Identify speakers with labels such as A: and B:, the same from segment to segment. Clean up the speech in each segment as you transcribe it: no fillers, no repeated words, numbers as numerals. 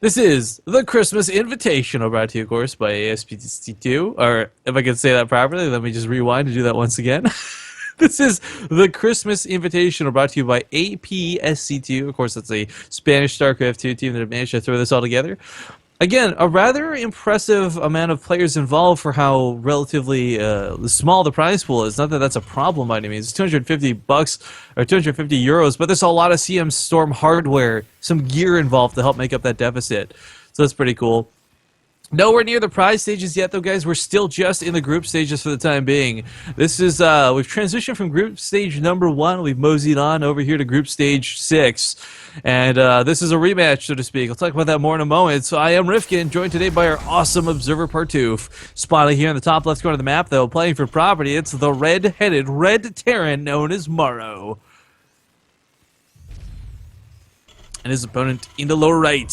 A: This is the Christmas Invitational, brought to you, of course, by SC2. Or, if I can say that properly, let me just rewind and do that once again. This is the Christmas Invitational, brought to you by APSC2. Of course, that's a Spanish Starcraft 2 team that have managed to throw this all together. Again, a rather impressive amount of players involved for how relatively small the prize pool is. Not that that's a problem by any means. It's $250 or 250 euros, but there's a lot of CM Storm hardware, some gear involved to help make up that deficit. So that's pretty cool. Nowhere near the prize stages yet, though, guys. We're still just in the group stages for the time being. This is, we've transitioned from group stage number 1. We've moseyed on over here to group stage 6. And this is a rematch, so to speak. I'll talk about that more in a moment. So I am Rifkin, joined today by our awesome Observer Partoof. Spotted here in the top left corner of the map, though, playing for property. It's the red-headed Red Terran known as Morrow. And his opponent in the lower right,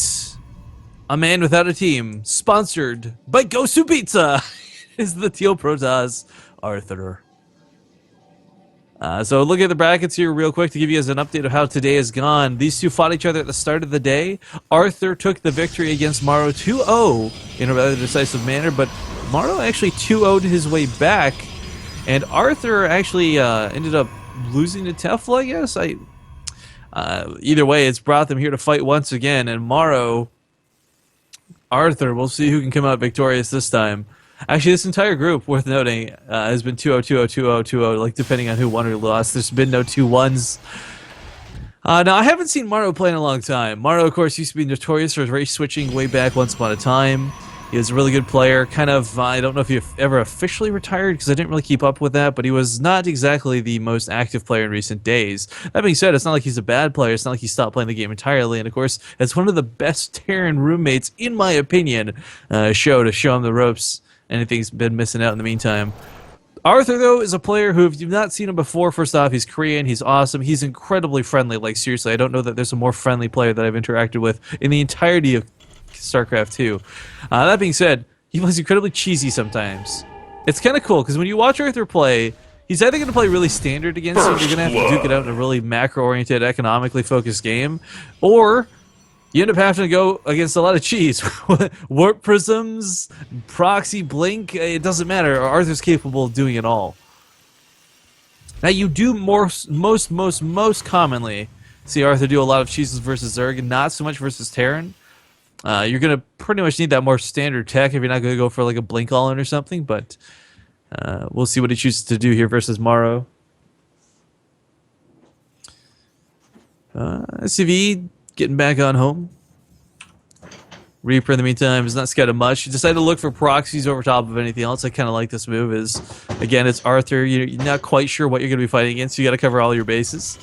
A: a man without a team, sponsored by Gosu Pizza, is the Teal Protoss, Arthur. So look at the brackets here real quick to give you guys an update of how today has gone. These two fought each other at the start of the day. Arthur took the victory against Morrow 2-0 in a rather decisive manner, but Morrow actually 2-0'd his way back, and Arthur actually ended up losing to Tefla, I guess. Either way, it's brought them here to fight once again, and Morrow... Arthur, we'll see who can come out victorious this time. Actually, this entire group, worth noting, has been 2-0, 2-0, 2-0, 2-0, like, depending on who won or lost. There's been no 2-1s. Now, I haven't seen Morrow play in a long time. Morrow, of course, used to be notorious for his race switching way back once upon a time. He was a really good player. Kind of, I don't know if he ever officially retired, because I didn't really keep up with that, but he was not exactly the most active player in recent days. That being said, it's not like he's a bad player. It's not like he stopped playing the game entirely. And, of course, it's one of the best Terran roommates, in my opinion, to show him the ropes. Anything's been missing out in the meantime. Arthur, though, is a player who, if you've not seen him before, first off, he's Korean, he's awesome, he's incredibly friendly. Like, seriously, I don't know that there's a more friendly player that I've interacted with in the entirety of Starcraft 2. That being said, he plays incredibly cheesy sometimes. It's kind of cool, because when you watch Arthur play, he's either going to play really standard against you, you're going to have to duke it out in a really macro-oriented, economically focused game, or you end up having to go against a lot of cheese. Warp prisms, proxy blink, it doesn't matter. Arthur's capable of doing it all. Now, you do most commonly see Arthur do a lot of cheeses versus Zerg, and not so much versus Terran. You're going to pretty much need that more standard tech if you're not going to go for like a blink all-in or something, but we'll see what he chooses to do here versus Morrow. SCV getting back on home. Reaper, in the meantime, is not scouted much. He decided to look for proxies over top of anything else. I kind of like this move. Again, it's Arthur. You're not quite sure what you're going to be fighting against, so you got to cover all your bases.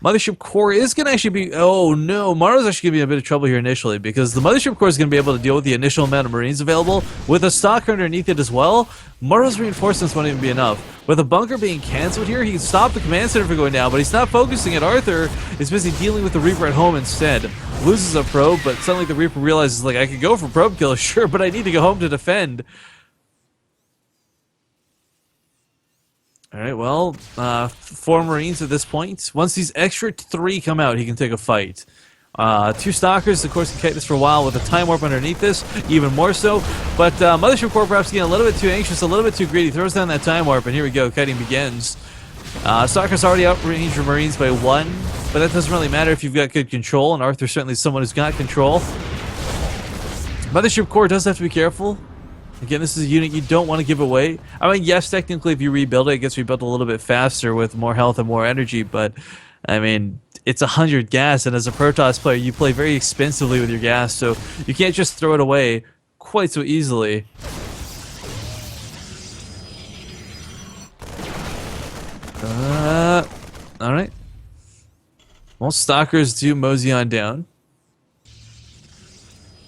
A: Mothership Core is going to actually be... Oh, no. Morrow's actually going to be in a bit of trouble here initially, because the Mothership Core is going to be able to deal with the initial amount of Marines available. With a stalker underneath it as well, Morrow's reinforcements won't even be enough. With a bunker being cancelled here, he can stop the command center from going down, but he's not focusing at Arthur. He's busy dealing with the Reaper at home instead. Loses a probe, but suddenly the Reaper realizes, like, I could go for probe kill, sure, but I need to go home to defend. Alright, well, 4 Marines at this point. Once these extra 3 come out, he can take a fight. 2 Stalkers, of course, can kite this for a while with a Time Warp underneath this, even more so. But Mothership Core perhaps getting a little bit too anxious, a little bit too greedy, throws down that Time Warp, and here we go, kiting begins. Stalker's already outranged your Marines by 1, but that doesn't really matter if you've got good control, and Arthur's certainly someone who's got control. Mothership Core does have to be careful. Again, this is a unit you don't want to give away. I mean, yes, technically, if you rebuild it, it gets rebuilt a little bit faster with more health and more energy, but, I mean, it's 100 gas, and as a Protoss player, you play very expensively with your gas, so you can't just throw it away quite so easily. Alright. Well, Stalkers do mosey on down.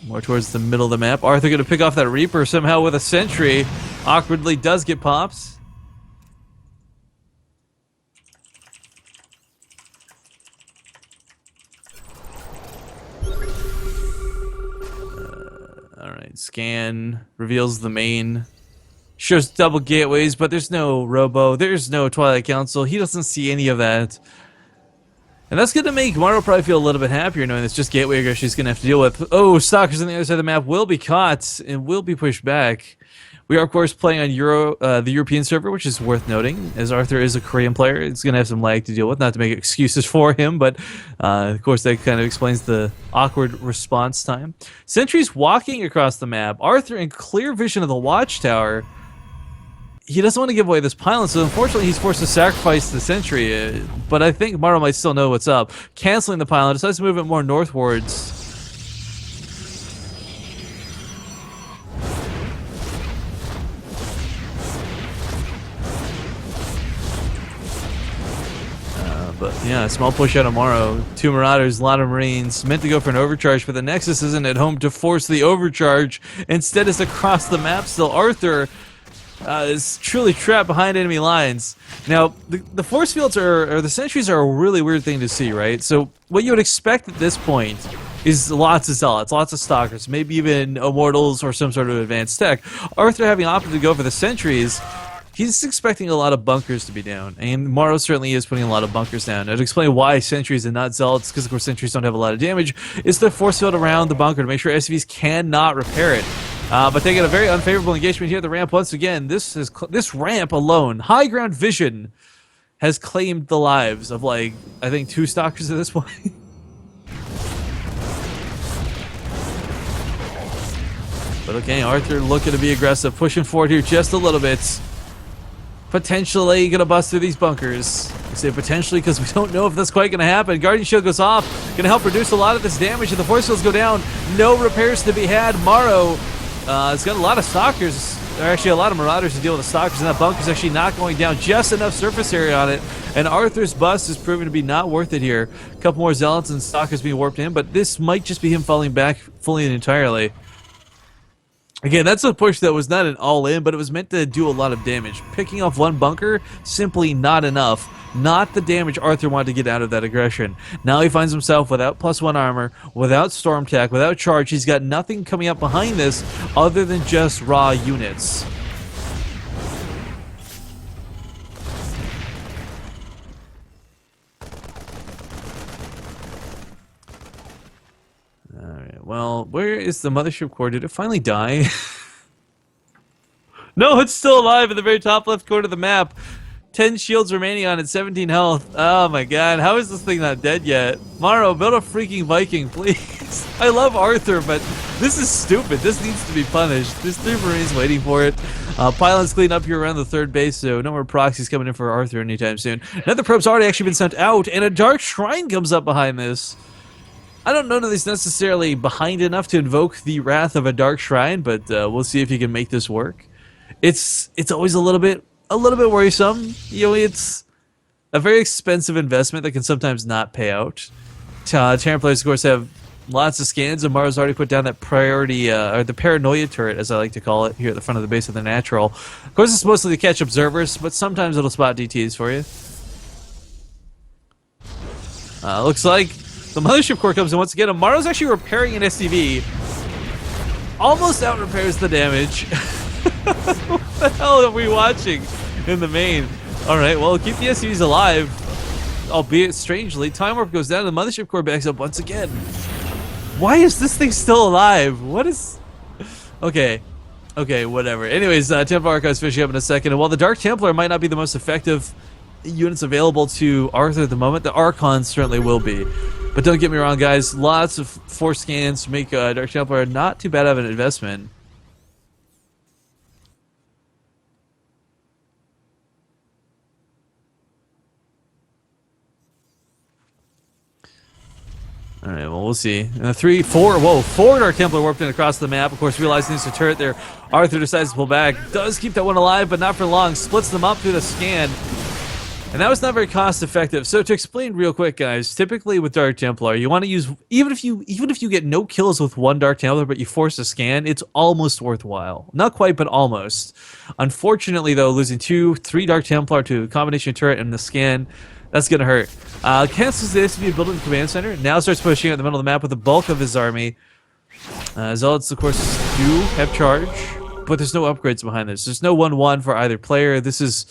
A: More towards the middle of the map. Arthur going to pick off that Reaper somehow with a sentry. Awkwardly does get pops. Alright, scan. Reveals the main. Shows double gateways, but there's no Robo. There's no Twilight Council. He doesn't see any of that. And that's going to make Morrow probably feel a little bit happier knowing it's just gateway aggression she's going to have to deal with. Oh, Stalkers on the other side of the map will be caught and will be pushed back. We are, of course, playing on the European server, which is worth noting, as Arthur is a Korean player. It's going to have some lag to deal with, not to make excuses for him, but, of course, that kind of explains the awkward response time. Sentry's walking across the map. Arthur in clear vision of the watchtower. He doesn't want to give away this pylon, so unfortunately he's forced to sacrifice the sentry, but I think Morrow might still know what's up. Canceling the pylon, decides to move it more northwards. But yeah, small push out of Morrow. 2 Marauders, a lot of Marines, meant to go for an overcharge, but the Nexus isn't at home to force the overcharge. Instead, it's across the map still. Arthur is truly trapped behind enemy lines. Now, the force fields or the sentries are a really weird thing to see, right? So what you would expect at this point is lots of zealots, lots of stalkers, maybe even immortals or some sort of advanced tech. Arthur having opted to go for the sentries, he's expecting a lot of bunkers to be down, and Morrow certainly is putting a lot of bunkers down. I'd explain why sentries and not zealots, because of course sentries don't have a lot of damage, is the force field around the bunker to make sure SCVs cannot repair it. But they get a very unfavorable engagement here at the ramp once again. This ramp alone, high ground vision, has claimed the lives of, like, I think 2 stalkers at this point. But okay, Arthur looking to be aggressive, pushing forward here just a little bit. Potentially gonna bust through these bunkers. I say potentially because we don't know if that's quite gonna happen. Guardian Shield goes off, gonna help reduce a lot of this damage, and the force fields go down. No repairs to be had. Morrow has got a lot of stalkers. There are actually a lot of Marauders to deal with the stalkers, and that bunker's actually not going down. Just enough surface area on it, and Arthur's bust is proving to be not worth it here. A couple more zealots and stalkers being warped in, but this might just be him falling back fully and entirely. Again, that's a push that was not an all-in, but it was meant to do a lot of damage. Picking off 1 bunker, simply not enough. Not the damage Arthur wanted to get out of that aggression. Now he finds himself without +1 armor, without storm tech, without charge. He's got nothing coming up behind this other than just raw units. Alright, well, where is the mothership core? Did it finally die? No, it's still alive in the very top left corner of the map. 10 shields remaining on it, 17 health. Oh my god, how is this thing not dead yet? Morrow, build a freaking Viking, please. I love Arthur, but this is stupid. This needs to be punished. There's 3 Marines waiting for it. Pylons clean up here around the 3rd base, so no more proxies coming in for Arthur anytime soon. Another probe's already actually been sent out, and a Dark Shrine comes up behind this. I don't know that he's necessarily behind enough to invoke the wrath of a Dark Shrine, but we'll see if he can make this work. It's always a little bit worrisome. You know, it's a very expensive investment that can sometimes not pay out. Terran players, of course, have lots of scans, and Morrow's already put down that priority, or the paranoia turret, as I like to call it, here at the front of the base of the Natural. Of course, it's mostly to catch observers, but sometimes it'll spot DTs for you. Looks like the mothership core comes in once again, and Morrow's actually repairing an SCV. Almost out-repairs the damage. What the hell are we watching in the main? Alright, well, keep the SCVs alive, albeit strangely. Time warp goes down, and the mothership core backs up once again. Why is this thing still alive? What is... Okay, whatever. Anyways, Templar Archive's finishing up in a second, and while the Dark Templar might not be the most effective units available to Arthur at the moment, the Archons certainly will be. But don't get me wrong, guys, lots of force scans to make Dark Templar not too bad of an investment. Alright, well, we'll see. 4 Dark Templar warped in across the map. Of course, realizing there's a turret there, Arthur decides to pull back. Does keep that one alive, but not for long. Splits them up through the scan. And that was not very cost effective. So to explain real quick, guys, typically with Dark Templar, you want to use, even if you get no kills with 1 Dark Templar, but you force a scan, it's almost worthwhile. Not quite, but almost. Unfortunately, though, losing 3 Dark Templar to a combination turret and the scan, that's gonna hurt. Cancels the SCV building the command center. Now starts pushing out the middle of the map with the bulk of his army. Zealots, of course, do have charge, but there's no upgrades behind this. There's no 1-1 for either player. This is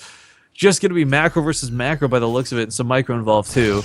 A: just going to be macro versus macro by the looks of it, and some micro involved too.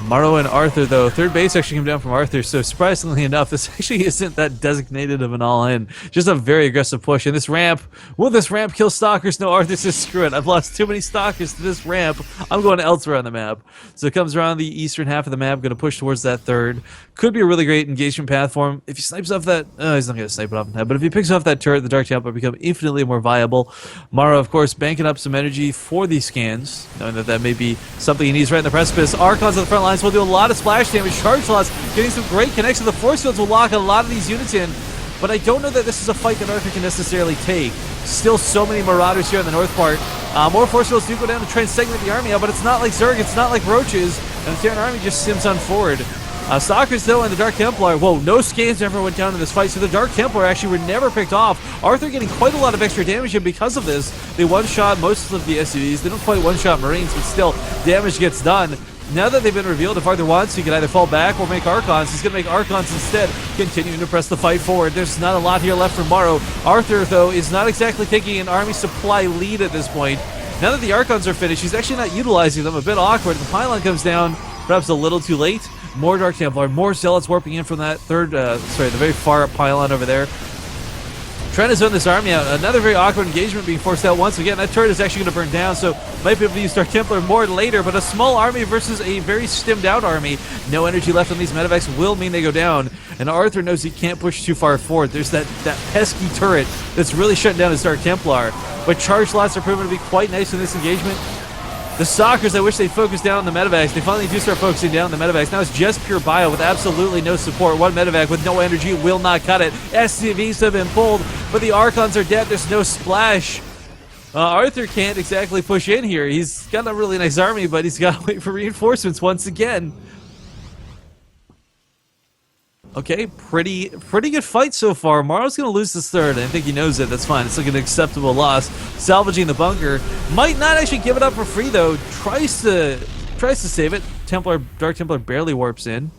A: Morrow and Arthur, though. Third base actually came down from Arthur, so surprisingly enough, this actually isn't that designated of an all-in. Just a very aggressive push. And this ramp, will this ramp kill Stalkers? No, Arthur says, screw it. I've lost too many Stalkers to this ramp. I'm going elsewhere on the map. So it comes around the eastern half of the map, going to push towards that third. Could be a really great engagement path for him. If he snipes off that, he's not going to snipe it off the head, but if he picks off that turret, the Dark Templar become infinitely more viable. Morrow, of course, banking up some energy for these scans, knowing that that may be something he needs right in the precipice. Archons on the front lines will do a lot of splash damage. Charge slots getting some great connections. The force fields will lock a lot of these units in, but I don't know that this is a fight that Arthur can necessarily take. Still so many Marauders here in the north part. More force fields do go down to try and segment the army out, but it's not like Zerg, it's not like Roaches, and the Terran army just sims on forward. Stalkers, though, and the Dark Templar, whoa, no scans ever went down in this fight, so the Dark Templar actually were never picked off. Arthur getting quite a lot of extra damage, and because of this, they one-shot most of the SUVs. They don't quite one-shot Marines, but still, damage gets done. Now that they've been revealed, if Arthur wants, he can either fall back or make Archons. He's going to make Archons instead, continuing to press the fight forward. There's not a lot here left for Morrow. Arthur, though, is not exactly taking an army supply lead at this point. Now that the Archons are finished, he's actually not utilizing them. A bit awkward. The pylon comes down, perhaps a little too late. More Dark Templar, more Zealots warping in from that third, the very far up pylon over there. Trying to zone this army out. Another very awkward engagement being forced out once again. That turret is actually going to burn down, so might be able to use Dark Templar more later, but a small army versus a very stimmed out army. No energy left on these medevacs will mean they go down, and Arthur knows he can't push too far forward. There's that pesky turret that's really shutting down his Dark Templar, but charge slots are proven to be quite nice in this engagement. The Stalkers, I wish they'd focus down on the medevacs. They finally do start focusing down on the medevacs. Now it's just pure bio with absolutely no support. One medevac with no energy will not cut it. SCVs have been pulled, but the Archons are dead. There's no splash. Arthur can't exactly push in here. He's got a really nice army, but he's got to wait for reinforcements once again. Okay, pretty good fight so far. Morrow's going to lose this third, and I think he knows it. That's fine. It's like an acceptable loss. Salvaging the bunker. Might not actually give it up for free, though. Tries to save it. Dark Templar barely warps in.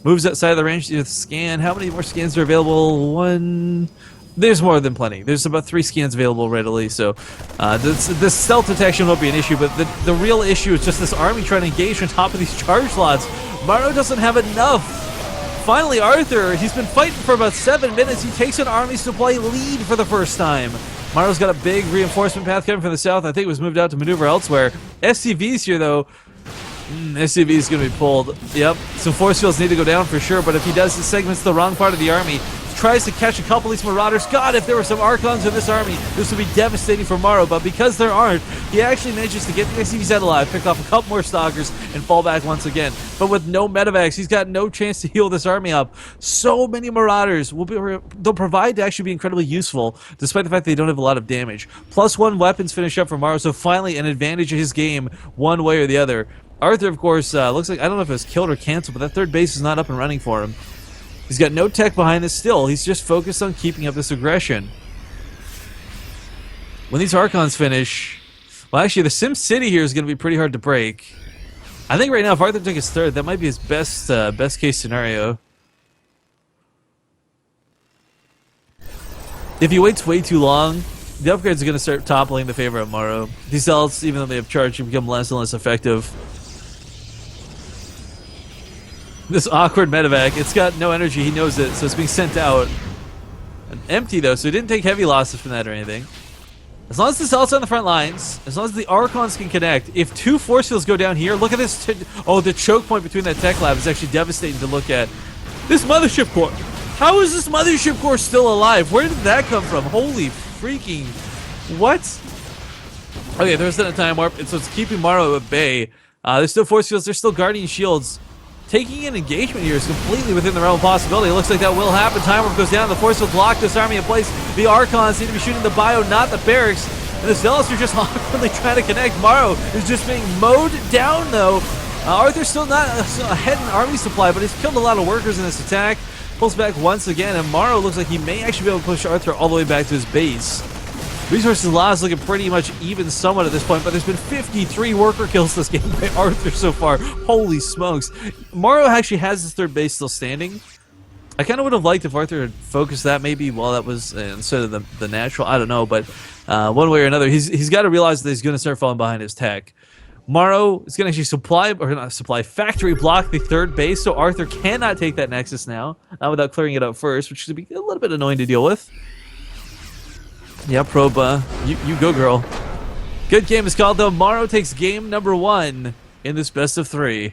A: Moves outside of the range to scan. How many more scans are available? One. There's more than plenty. There's about 3 scans available readily, so the stealth detection won't be an issue, but the real issue is just this army trying to engage on top of these charge slots. Morrow doesn't have enough. Finally, Arthur, he's been fighting for about 7 minutes. He takes an army supply lead for the first time. Morrow's got a big reinforcement path coming from the south. I think it was moved out to maneuver elsewhere. SCVs here, though. SCV is going to be pulled. Yep, some force fields need to go down for sure, but if he does, it segments the wrong part of the army. Tries to catch a couple of these Marauders. God, if there were some Archons in this army, this would be devastating for Morrow, but because there aren't, he actually manages to get the SCVs out alive, pick off a couple more Stalkers, and fall back once again. But with no medevacs, he's got no chance to heal this army up. So many Marauders they'll provide to actually be incredibly useful, despite the fact they don't have a lot of damage. +1 weapons finish up for Morrow, so finally an advantage of his game, one way or the other. Arthur, of course, looks like, I don't know if it was killed or canceled, but that third base is not up and running for him. He's got no tech behind this still. He's just focused on keeping up this aggression. When these Archons finish... Well, actually, the Sim City here is going to be pretty hard to break. I think right now, if Arthur took his third, that might be his best case scenario. If he waits way too long, the upgrades are going to start toppling the favor of Morrow. These Zealots, even though they have charge, become less and less effective. This awkward medevac, it's got no energy, he knows it, so it's being sent out. Empty though, so he didn't take heavy losses from that or anything. As long as the Zealots on the front lines, as long as the Archons can connect, if 2 force fields go down here, look at this, oh, the choke point between that tech lab is actually devastating to look at. This mothership core, how is this mothership core still alive? Where did that come from? Holy freaking, what? Okay, there's a time warp, so it's keeping Morrow at bay. There's still force fields, there's still guardian shields. Taking an engagement here is completely within the realm of possibility. It looks like that will happen. Time warp goes down. The force fields lock this army in place. The Archons need to be shooting the bio, not the barracks. And the Zealots are just awkwardly trying to connect. Morrow is just being mowed down, though. Arthur's still not ahead in army supply, but he's killed a lot of workers in this attack. Pulls back once again, and Morrow looks like he may actually be able to push Arthur all the way back to his base. Resources lost looking pretty much even somewhat at this point, but there's been 53 worker kills this game by Arthur so far. Holy smokes. Morrow actually has his third base still standing. I kind of would have liked if Arthur had focused that maybe while that was instead of the natural. I don't know, but one way or another, he's got to realize that he's going to start falling behind his tech. Morrow is going to actually supply, or not supply, factory block the third base, so Arthur cannot take that Nexus now, not without clearing it out first, which should be a little bit annoying to deal with. Yeah, Probe, you go, girl. Good game is called, though. Morrow takes game number 1 in this best of 3.